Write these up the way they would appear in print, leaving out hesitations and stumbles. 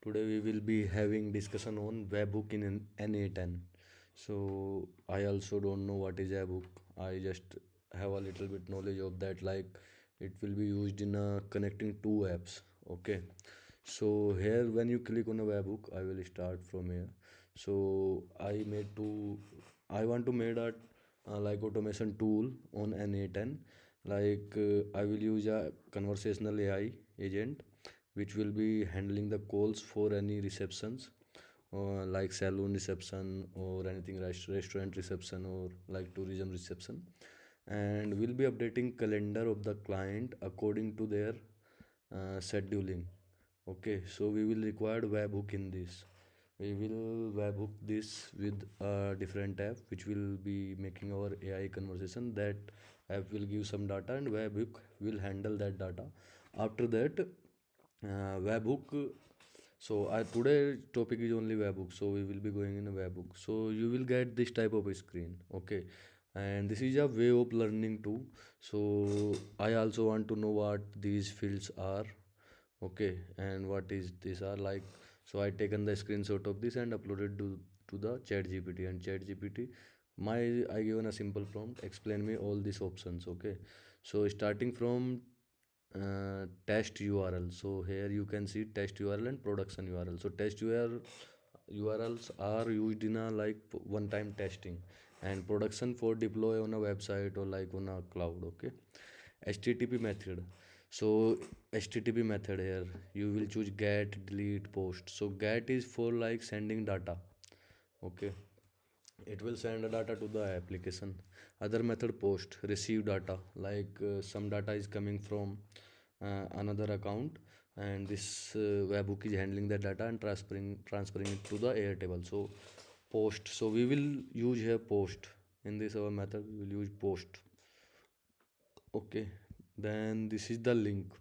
Today we will be having discussion on webhook in an NA10. So I also don't know what is webhook. I just have a little bit knowledge of that. Like it will be used in connecting two apps. Okay. So here when you click on a webhook, I will start from here. So I want to make a like automation tool on NA10. Like I will use a conversational AI agent which will be handling the calls for any receptions like saloon reception or anything restaurant reception or like tourism reception, and we'll be updating calendar of the client according to their scheduling. Okay, so we will require webhook in this. We will webhook this with a different app which will be making our AI conversation. That app will give some data and webhook will handle that data. After that, webhook. So today topic is only webhook. So we will be going in a webhook. So you will get this type of a screen. Okay, and this is a way of learning too. So I also want to know what these fields are. Okay, and what is these are like. So I taken the screenshot of this and uploaded to the chat gpt, and chat gpt my I given a simple prompt, explain me all these options. Okay, so starting from test url. So here you can see test url and production url. So test urls are used in a like one time testing, and production for deploy on a website or like on a cloud. Okay, http method. So http method, here you will choose get, delete, post. So get is for like sending data. Okay, it will send the data to the application. Other method, post, receive data, like some data is coming from another account, and this webhook is handling that data and transferring it to the Airtable. So post, so we will use here post. In this our method we will use post. Okay, then this is the link.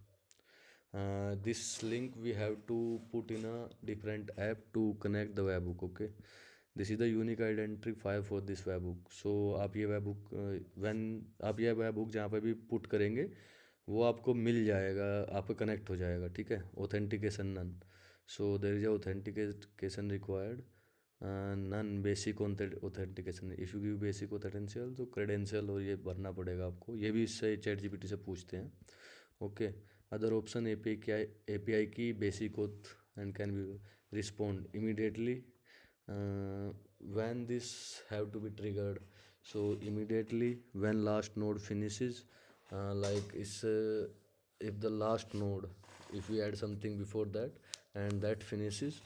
This link we have to put in a different app to connect the webhook. Okay, this is the unique identifier for this webhook. So आप ये WebBook when आप ये WebBook जहाँ पे भी put करेंगे वो आपको मिल जाएगा, आपका कनेक्ट हो जाएगा. ठीक है, authentication none. So there is authentication required none basic authentication. If you give basic authentication तो क्रेडेंशियल और ये भरना पड़ेगा आपको. ये भी इससे चैट जीपीटी से पूछते हैं. ओके, अदर ऑप्शन एपीआई की basic auth and can be respond immediately when this have to be triggered. So immediately when last node finishes, like is if the last node, if we add something before that and that finishes,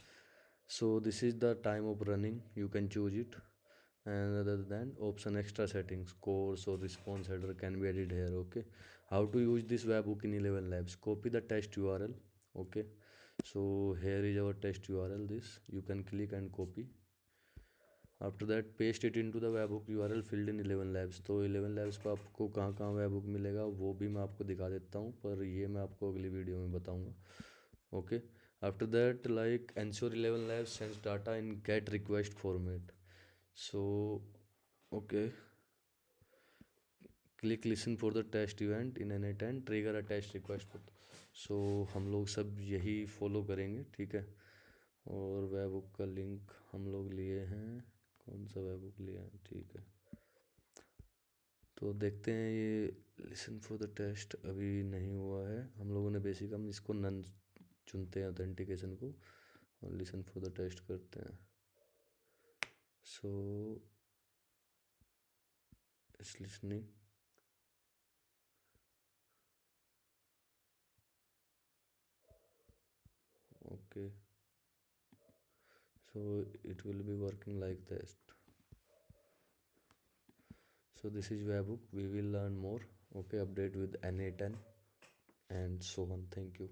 so this is the time of running, you can choose it. And other than option extra settings, course or response header can be added here. Okay, how to use this webhook in 11 labs? Copy the test url. Okay, so here is our test url. This you can click and copy. After that paste it into the webhook URL field in 11 labs. तो 11 labs पर आपको कहाँ कहाँ webhook मिलेगा वो भी मैं आपको दिखा देता हूँ, पर ये मैं आपको अगली वीडियो में बताऊँगा. Okay, after that like ensure 11 labs sends data in get request format. So okay, click listen for the test event in NA10 trigger a test request. So हम लोग सब यही फॉलो करेंगे. ठीक है, और वेबहुक का लिंक हम लोग लिए हैं, कौन सा वेबहुक लिया है. ठीक है, तो देखते हैं. ये लिसन फॉर द टेस्ट अभी नहीं हुआ है. हम लोगों ने बेसिक हम इसको नन चुनते हैं ऑथेंटिकेशन को और लिसन फॉर द टेस्ट करते हैं. So it's listening. Okay, so it will be working like this. So this is webhook. We will learn more. Okay, update with NA10 and so on. Thank you.